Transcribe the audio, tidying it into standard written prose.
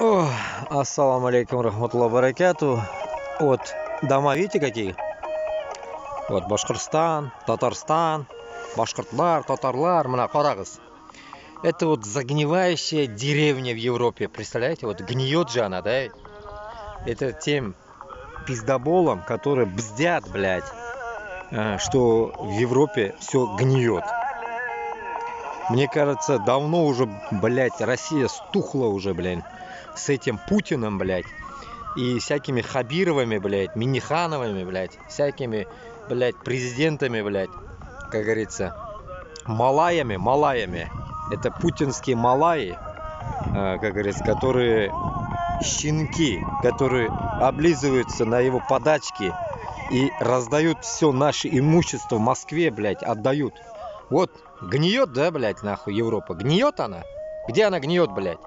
О, ассаламу алейкум рахматуллахи баракату. Вот дома, видите какие? Вот Башкортостан, Татарстан, башкортлар, татарлар, мына карагыз. Это вот загнивающая деревня в Европе, представляете? Вот гниет же она, да? Это тем пиздоболом, которые бздят, блядь, что в Европе все гниет. Мне кажется, давно уже, блядь, Россия стухла уже, блядь, с этим Путиным, блядь, и всякими Хабировыми, блядь, Миннихановыми, блядь, всякими, блядь, президентами, блядь, как говорится, малаями. Это путинские малаи, как говорится, которые щенки, которые облизываются на его подачки и раздают все наше имущество в Москве, блядь, отдают. Вот, гниет, да, блядь, нахуй Европа? Гниет она? Где она гниет, блядь?